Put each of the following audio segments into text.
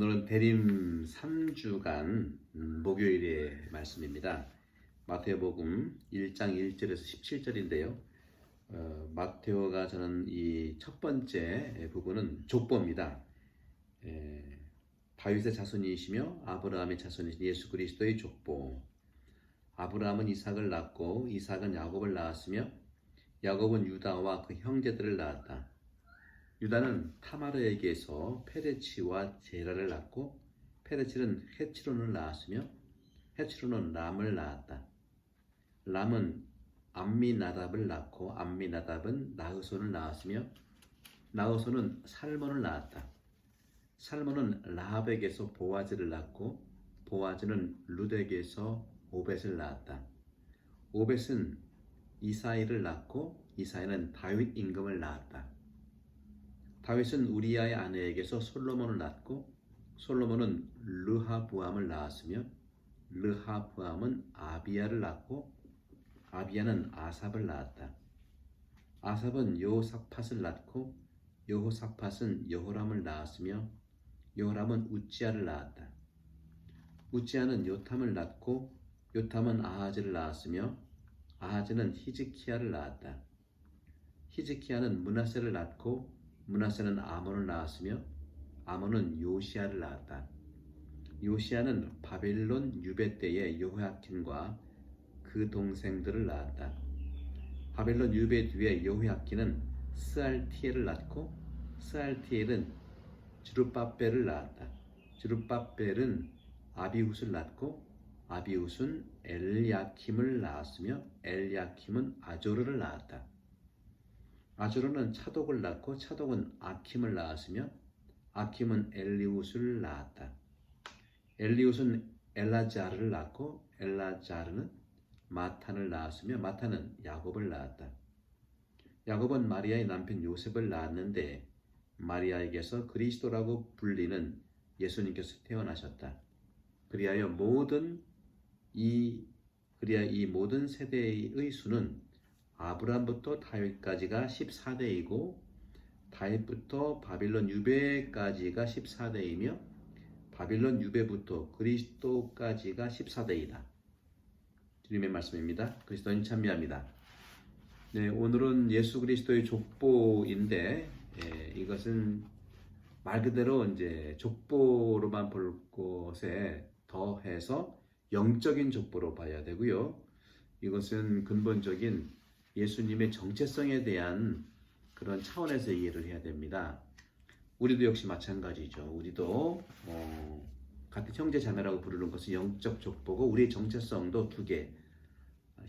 오늘은 대림 3주간 목요일의 말씀입니다. 마태복음 1장 1절에서 17절인데요. 마테오가 저는 이 첫 번째 부분은 족보입니다. 다윗의 자손이시며 아브라함의 자손이신 예수 그리스도의 족보. 아브라함은 이삭을 낳고 이삭은 야곱을 낳았으며 야곱은 유다와 그 형제들을 낳았다. 유다는 타마르에게서 페레치와 제라를 낳고 페레치는 헤츠론을 낳았으며 헤츠론은 람을 낳았다. 람은 암미나답을 낳고 암미나답은 나흐손을 낳았으며 나흐손은 살몬을 낳았다. 살몬은 라합에게서 보아즈를 낳고 보아즈는 룻에게서 오벳을 낳았다. 오벳은 이사이를 낳고 이사이는 다윗 임금을 낳았다. 다윗은 우리아의 아내에게서 솔로몬을 낳고 솔로몬은 르하부암을 낳았으며 르하부암은 아비야를 낳고 아비야는 아삽을 낳았다. 아삽은 여호사팟을 낳고 여호사팟은 여호람을 낳았으며 여호람은 우찌야를 낳았다. 우찌야는 요탐을 낳고 요탐은 아하즈를 낳았으며 아하즈는 히즈키야를 낳았다. 히즈키야는 므낫세를 낳고 므낫세는 아몬을 낳았으며 아몬은 요시야를 낳았다. 요시야는 바벨론 유배 때의 여호야킨과 그 동생들을 낳았다. 바벨론 유배 뒤에 여호야킨은 스알티엘을 낳고 스알티엘은 스룹바벨을 낳았다. 스룹바벨은 아비훗을 낳고 아비훗은 엘야킴을 낳았으며 엘야킴은 아조르를 낳았다. 아조르는 차독을 낳고 차독은 아킴을 낳았으며 아킴은 엘리훗을 낳았다. 엘리훗은 엘라자르를 낳고 엘라자르는 마탄을 낳았으며 마탄은 야곱을 낳았다. 야곱은 마리아의 남편 요셉을 낳았는데 마리아에게서 그리스도라고 불리는 예수님께서 태어나셨다. 그리하여 이 모든 세대의 수는 아브라함부터 다윗까지가 14대이고 다윗부터 바빌론 유배까지가 14대이며 바빌론 유배부터 그리스도까지가 14대이다. 주님의 말씀입니다. 그리스도인 참여합니다. 네, 오늘은 예수 그리스도의 족보인데 이것은 말 그대로 이제 족보로만 볼 것에 더해서 영적인 족보로 봐야 되고요. 이것은 근본적인 예수님의 정체성에 대한 그런 차원에서 이해를 해야 됩니다. 우리도 역시 마찬가지죠. 우리도 같은 형제 자매라고 부르는 것은 영적 족보고 우리의 정체성도 두 개,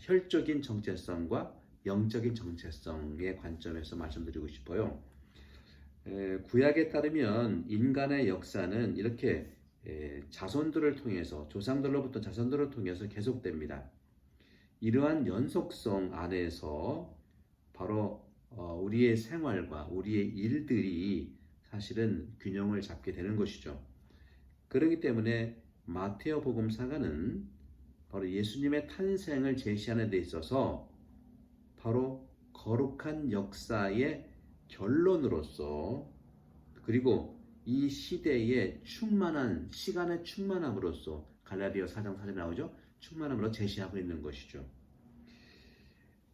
혈적인 정체성과 영적인 정체성의 관점에서 말씀드리고 싶어요. 구약에 따르면 인간의 역사는 이렇게 자손들을 통해서 조상들로부터 자손들을 통해서 계속됩니다. 이러한 연속성 안에서 바로 우리의 생활과 우리의 일들이 사실은 균형을 잡게 되는 것이죠. 그렇기 때문에 마테오 복음사가는 바로 예수님의 탄생을 제시하는 데 있어서 바로 거룩한 역사의 결론으로서 그리고 이 시대의 충만한 시간의 충만함으로써 갈라디아 4장 4절에 나오죠. 충만함으로 제시하고 있는 것이죠.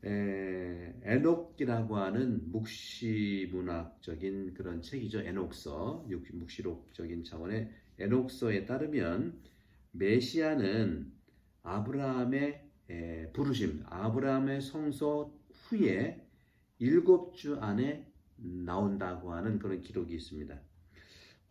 에녹이라고 하는 묵시문학적인 그런 책이죠. 에녹서, 묵시록적인 차원의 에녹서에 따르면 메시아는 아브라함의 부르심, 아브라함의 성소 후에 7주 안에 나온다고 하는 그런 기록이 있습니다.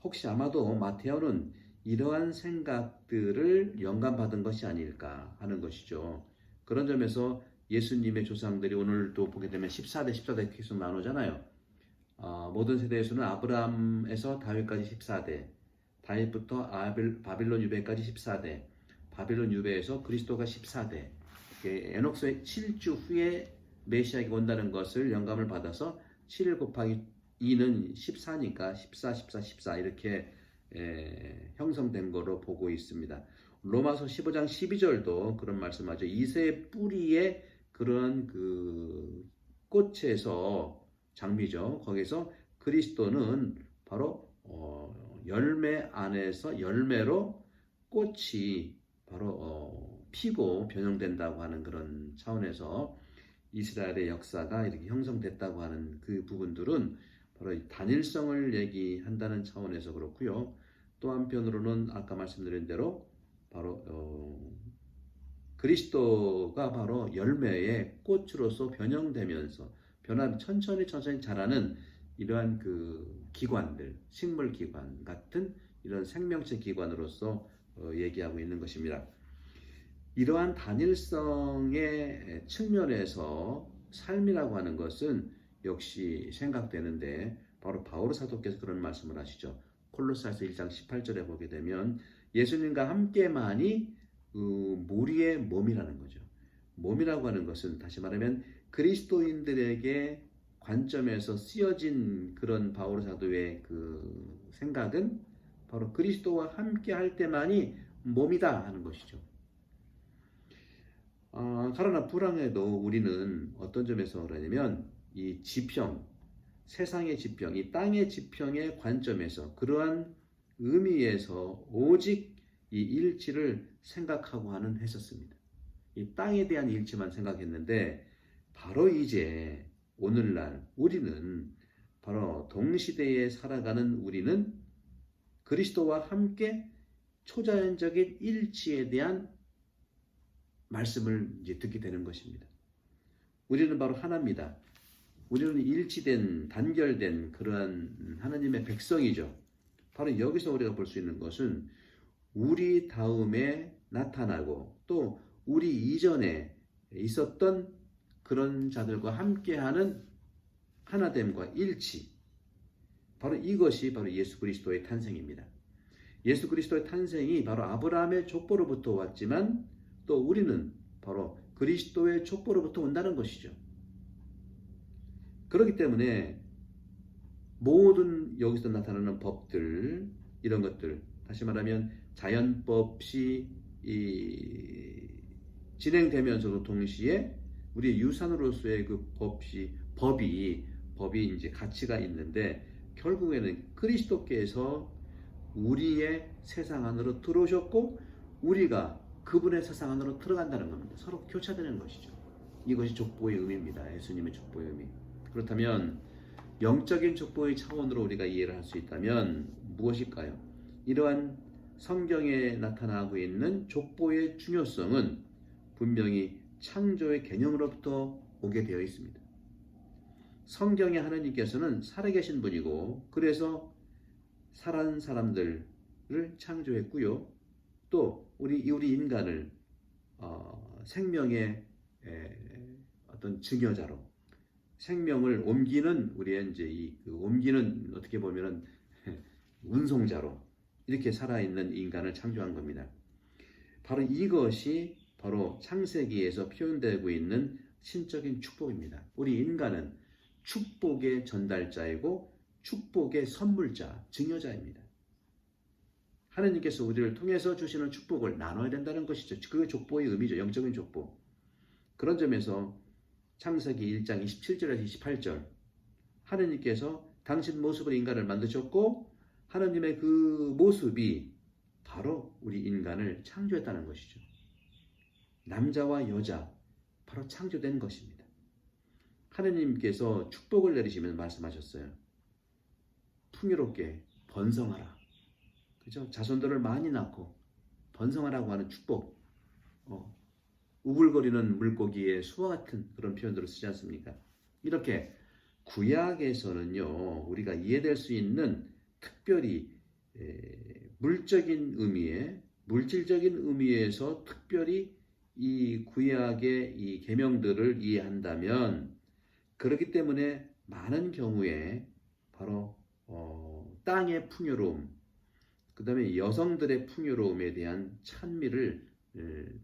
혹시 아마도 마테오는 이러한 생각들을 영감받은 것이 아닐까 하는 것이죠. 그런 점에서 예수님의 조상들이 오늘도 보게 되면 14대 계속 나누잖아요. 모든 세대에서는 아브라함에서 다윗까지 14대, 다윗부터 바빌론 유배까지 14대, 바빌론 유배에서 그리스도가 14대, 에녹서의 7주 후에 메시아가 온다는 것을 영감을 받아서 7 곱하기 2는 14니까 14 이렇게 형성된 거로 보고 있습니다. 로마서 15장 12절도 그런 말씀하죠. 이새의 뿌리에 그런 그 꽃에서 장미죠. 거기서 그리스도는 바로 열매 안에서 열매로 꽃이 바로 피고 변형된다고 하는 그런 차원에서 이스라엘의 역사가 이렇게 형성됐다고 하는 그 부분들은 바로 이 단일성을 얘기한다는 차원에서 그렇고요. 또 한편으로는 아까 말씀드린 대로 바로 그리스도가 바로 열매의 꽃으로서 변형되면서 천천히 자라는 이러한 그 기관들, 식물 기관 같은 이런 생명체 기관으로서 얘기하고 있는 것입니다. 이러한 단일성의 측면에서 삶이라고 하는 것은 역시 생각되는데 바로 바오로 사도께서 그런 말씀을 하시죠. 콜로사서 1장 18절에 보게 되면 예수님과 함께만이 무리의 몸이라는 거죠. 몸이라고 하는 것은 다시 말하면 그리스도인들에게 관점에서 쓰여진 그런 바오로 사도의 그 생각은 바로 그리스도와 함께 할 때만이 몸이다 하는 것이죠. 그러나 불행해도 우리는 어떤 점에서 그러냐면 이 지평, 세상의 지평, 이 땅의 지평의 관점에서 그러한 의미에서 오직 이 일치를 생각하고 했었습니다. 이 땅에 대한 일치만 생각했는데 바로 이제 오늘날 우리는 바로 동시대에 살아가는 우리는 그리스도와 함께 초자연적인 일치에 대한 말씀을 이제 듣게 되는 것입니다. 우리는 바로 하나입니다. 우리는 일치된, 단결된 그러한 하나님의 백성이죠. 바로 여기서 우리가 볼 수 있는 것은 우리 다음에 나타나고 또 우리 이전에 있었던 그런 자들과 함께하는 하나됨과 일치. 바로 이것이 바로 예수 그리스도의 탄생입니다. 예수 그리스도의 탄생이 바로 아브라함의 족보로부터 왔지만 또 우리는 바로 그리스도의 족보로부터 온다는 것이죠. 그렇기 때문에 모든 여기서 나타나는 법들, 이런 것들, 다시 말하면 자연법이 진행되면서도 동시에 우리의 유산으로서의 그 법이 이제 가치가 있는데 결국에는 그리스도께서 우리의 세상 안으로 들어오셨고 우리가 그분의 세상 안으로 들어간다는 겁니다. 서로 교차되는 것이죠. 이것이 족보의 의미입니다. 예수님의 족보의 의미. 그렇다면 영적인 족보의 차원으로 우리가 이해를 할 수 있다면 무엇일까요? 이러한 성경에 나타나고 있는 족보의 중요성은 분명히 창조의 개념으로부터 오게 되어 있습니다. 성경의 하나님께서는 살아계신 분이고 그래서 살아난 사람들을 창조했고요. 또 우리 인간을 생명의 어떤 증여자로 생명을 옮기는 우리의 이제 옮기는 어떻게 보면은 운송자로 이렇게 살아있는 인간을 창조한 겁니다. 바로 이것이 바로 창세기에서 표현되고 있는 신적인 축복입니다. 우리 인간은 축복의 전달자이고 축복의 선물자, 증여자입니다. 하나님께서 우리를 통해서 주시는 축복을 나눠야 된다는 것이죠. 그게 족보의 의미죠. 영적인 족보. 그런 점에서 창세기 1장 27절에서 28절 하나님께서 당신 모습으로 인간을 만드셨고 하나님의 그 모습이 바로 우리 인간을 창조했다는 것이죠. 남자와 여자 바로 창조된 것입니다. 하나님께서 축복을 내리시면서 말씀하셨어요. 풍요롭게 번성하라. 그죠? 자손들을 많이 낳고 번성하라고 하는 축복. 우글거리는 물고기의 수와 같은 그런 표현들을 쓰지 않습니까? 이렇게 구약에서는요, 우리가 이해될 수 있는 특별히 물질적인 의미에서 특별히 이 구약의 이 계명들을 이해한다면 그렇기 때문에 많은 경우에 바로 땅의 풍요로움, 그 다음에 여성들의 풍요로움에 대한 찬미를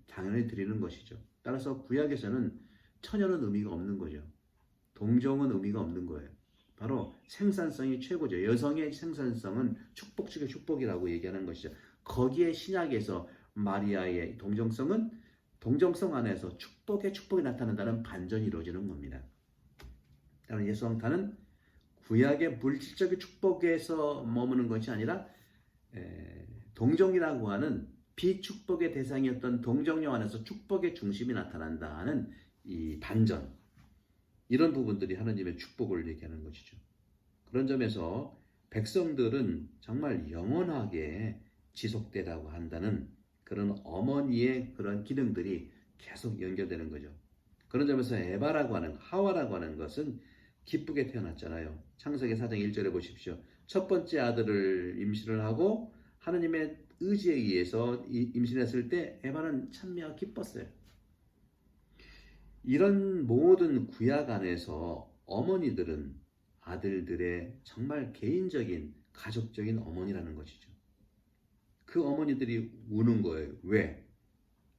당연히 드리는 것이죠. 따라서 구약에서는 처녀는 의미가 없는 거죠. 동정은 의미가 없는 거예요. 바로 생산성이 최고죠. 여성의 생산성은 축복 중의 축복이라고 얘기하는 것이죠. 거기에 신약에서 마리아의 동정성은 동정성 안에서 축복이 나타난다는 반전이 이루어지는 겁니다. 따라서 예수왕타는 구약의 물질적인 축복에서 머무는 것이 아니라 동정이라고 하는 비축복의 대상이었던 동정령 안에서 축복의 중심이 나타난다 하는 이 반전, 이런 부분들이 하나님의 축복을 얘기하는 것이죠. 그런 점에서 백성들은 정말 영원하게 지속되라고 한다는 그런 어머니의 그런 기능들이 계속 연결되는 거죠. 그런 점에서 에바라고 하는, 하와라고 하는 것은 기쁘게 태어났잖아요. 창세기 4장 1절에 보십시오. 첫 번째 아들을 임신을 하고 하나님의 의지에 의해서 임신했을 때 에바는 찬미하고 기뻤어요. 이런 모든 구약 안에서 어머니들은 아들들의 정말 개인적인 가족적인 어머니라는 것이죠. 그 어머니들이 우는 거예요. 왜?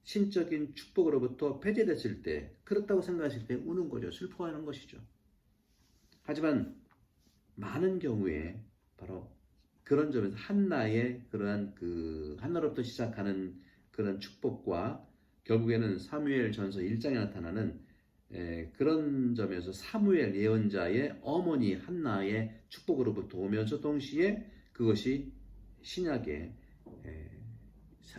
신적인 축복으로부터 배제됐을 때, 그렇다고 생각했을 때 우는 거죠. 슬퍼하는 것이죠. 하지만 많은 경우에 바로 그런 점에서 한나의 그러한 한나로부터 시작하는 그런 축복과 결국에는 사무엘 전서 1장에 나타나는 그런 점에서 사무엘 예언자의 어머니 한나의 축복으로부터 오면서 동시에 그것이 신약의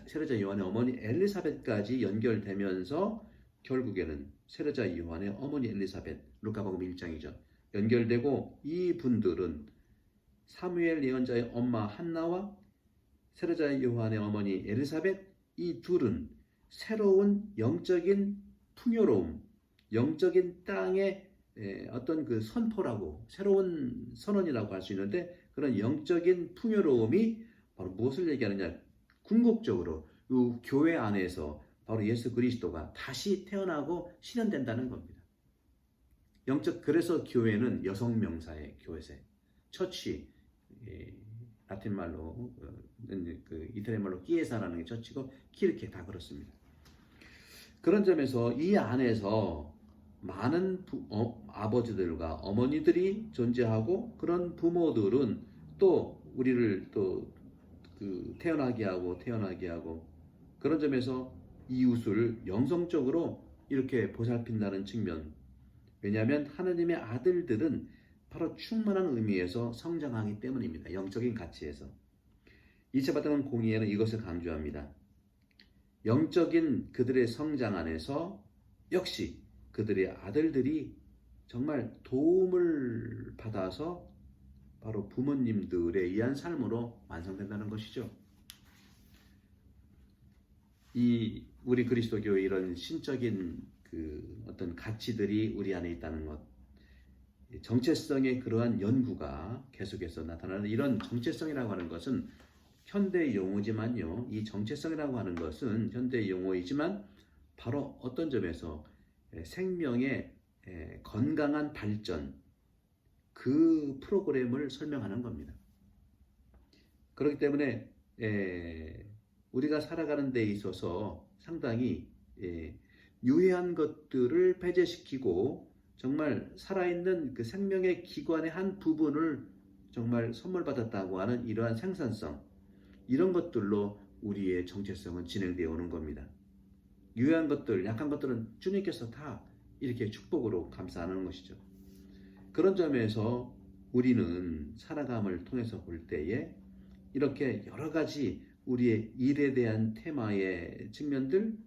세례자 요한의 어머니 엘리사벳까지 연결되면서 결국에는 세례자 요한의 어머니 엘리사벳, 루카복음 1장이죠. 연결되고 이 분들은 사무엘 예언자의 엄마 한나와 세례자 요한의 어머니 엘리사벳, 이 둘은 새로운 영적인 풍요로움, 영적인 땅의 어떤 그 선포라고, 새로운 선언이라고 할 수 있는데, 그런 영적인 풍요로움이 바로 무엇을 얘기하느냐? 궁극적으로 이 교회 안에서 바로 예수 그리스도가 다시 태어나고 실현된다는 겁니다. 그래서 교회는 여성 명사의 교회세, 처치, 라틴 말로 이태리 말로 키에사라는 게 처치고 키르케 다 그렇습니다. 그런 점에서 이 안에서 많은 아버지들과 어머니들이 존재하고, 그런 부모들은 또 우리를 또 태어나게 하고 그런 점에서 이웃을 영성적으로 이렇게 보살핀다는 측면. 왜냐하면 하나님의 아들들은 바로 충만한 의미에서 성장하기 때문입니다. 영적인 가치에서. 이체받은 공의에는 이것을 강조합니다. 영적인 그들의 성장 안에서 역시 그들의 아들들이 정말 도움을 받아서 바로 부모님들에 의한 삶으로 완성된다는 것이죠. 우리 그리스도교의 이런 신적인 어떤 가치들이 우리 안에 있다는 것, 정체성의 그러한 연구가 계속해서 나타나는 이런 정체성이라고 하는 것은 현대 용어지만요. 이 정체성이라고 하는 것은 현대 용어이지만 바로 어떤 점에서 생명의 건강한 발전, 그 프로그램을 설명하는 겁니다. 그렇기 때문에 우리가 살아가는 데 있어서 상당히 유해한 것들을 배제시키고 정말 살아있는 그 생명의 기관의 한 부분을 정말 선물 받았다고 하는 이러한 생산성, 이런 것들로 우리의 정체성은 진행되어 오는 겁니다. 유해한 것들, 약한 것들은 주님께서 다 이렇게 축복으로 감싸는 것이죠. 그런 점에서 우리는 살아감을 통해서 볼 때에 이렇게 여러 가지 우리의 일에 대한 테마의 측면들,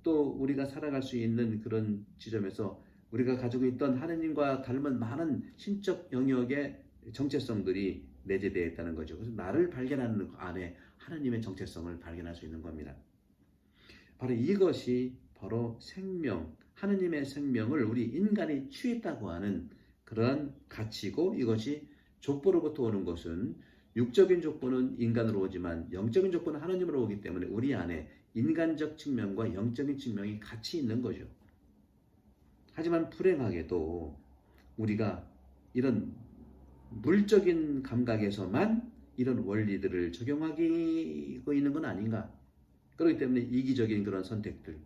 또 우리가 살아갈 수 있는 그런 지점에서 우리가 가지고 있던 하느님과 닮은 많은 신적 영역의 정체성들이 내재되어 있다는 거죠. 그래서 나를 발견하는 안에 하느님의 정체성을 발견할 수 있는 겁니다. 바로 이것이 바로 생명, 하느님의 생명을 우리 인간이 취했다고 하는 그러한 가치고, 이것이 족보로부터 오는 것은 육적인 족보는 인간으로 오지만 영적인 족보는 하느님으로 오기 때문에 우리 안에 인간적 측면과 영적인 측면이 같이 있는 거죠. 하지만 불행하게도 우리가 이런 물적인 감각에서만 이런 원리들을 적용하고 있는 건 아닌가. 그렇기 때문에 이기적인 그런 선택들,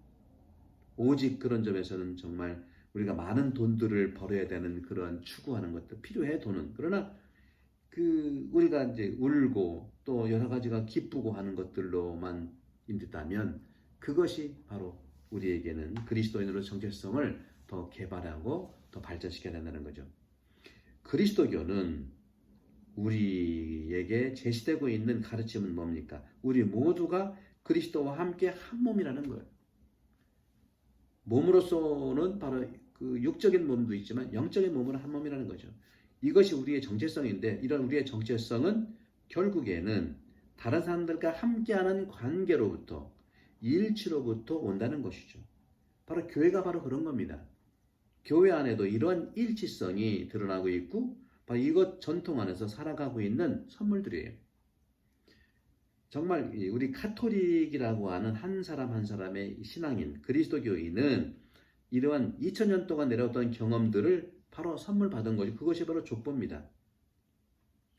오직 그런 점에서는 정말 우리가 많은 돈들을 벌어야 되는 그런 추구하는 것도 필요해, 돈은. 그러나 우리가 이제 울고 또 여러 가지가 기쁘고 하는 것들로만 임됐다면 그것이 바로 우리에게는 그리스도인으로 정체성을 더 개발하고 더 발전시켜야 된다는 거죠. 그리스도교는 우리에게 제시되고 있는 가르침은 뭡니까? 우리 모두가 그리스도와 함께 한 몸이라는 거예요. 몸으로서는 바로 그 육적인 몸도 있지만 영적인 몸은 한 몸이라는 거죠. 이것이 우리의 정체성인데 이런 우리의 정체성은 결국에는 다른 사람들과 함께하는 관계로부터 일치로부터 온다는 것이죠. 바로 교회가 바로 그런 겁니다. 교회 안에도 이러한 일치성이 드러나고 있고 바로 이것 전통 안에서 살아가고 있는 선물들이에요. 정말 우리 카톨릭이라고 하는 한 사람 한 사람의 신앙인 그리스도교인은 이러한 2000년 동안 내려왔던 경험들을 바로 선물 받은 것이 그것이 바로 족보입니다.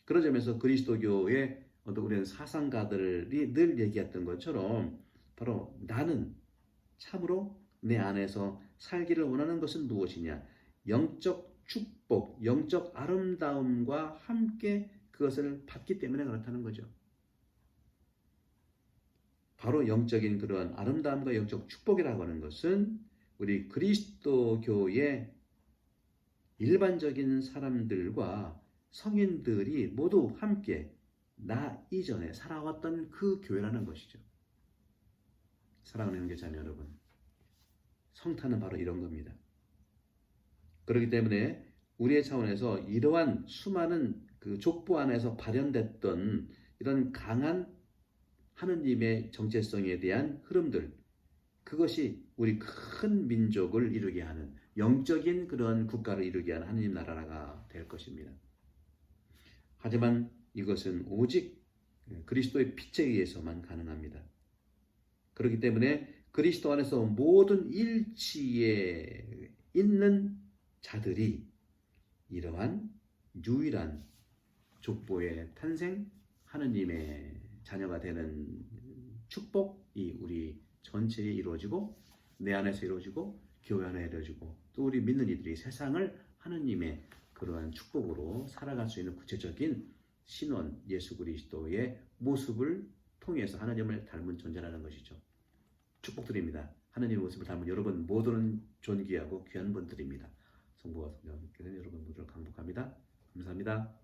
그런 점에서 그리스도교의 우리는 사상가들이 늘 얘기했던 것처럼 바로 나는 참으로 내 안에서 살기를 원하는 것은 무엇이냐? 영적 축복, 영적 아름다움과 함께 그것을 받기 때문에 그렇다는 거죠. 바로 영적인 그러한 아름다움과 영적 축복이라고 하는 것은 우리 그리스도교의 일반적인 사람들과 성인들이 모두 함께 나 이전에 살아왔던 그 교회라는 것이죠. 사랑하는 형제자매 여러분, 성탄은 바로 이런 겁니다. 그렇기 때문에 우리의 차원에서 이러한 수많은 그 족보 안에서 발현됐던 이런 강한 하느님의 정체성에 대한 흐름들, 그것이 우리 큰 민족을 이루게 하는 영적인 그런 국가를 이루게 하는 하느님 나라가 될 것입니다. 하지만 이것은 오직 그리스도의 빛에 의해서만 가능합니다. 그렇기 때문에 그리스도 안에서 모든 일치에 있는 자들이 이러한 유일한 족보의 탄생, 하느님의 자녀가 되는 축복이 우리 전체에 이루어지고 내 안에서 이루어지고 교회 안에 이루어지고 또 우리 믿는 이들이 세상을 하느님의 그러한 축복으로 살아갈 수 있는 구체적인 신원 예수 그리스도의 모습을 통해서 하나님을 닮은 존재라는 것이죠. 축복드립니다. 하나님의 모습을 닮은 여러분 모두는 존귀하고 귀한 분들입니다. 성부와 성자와 함께 된 여러분 모두를 강복합니다. 감사합니다.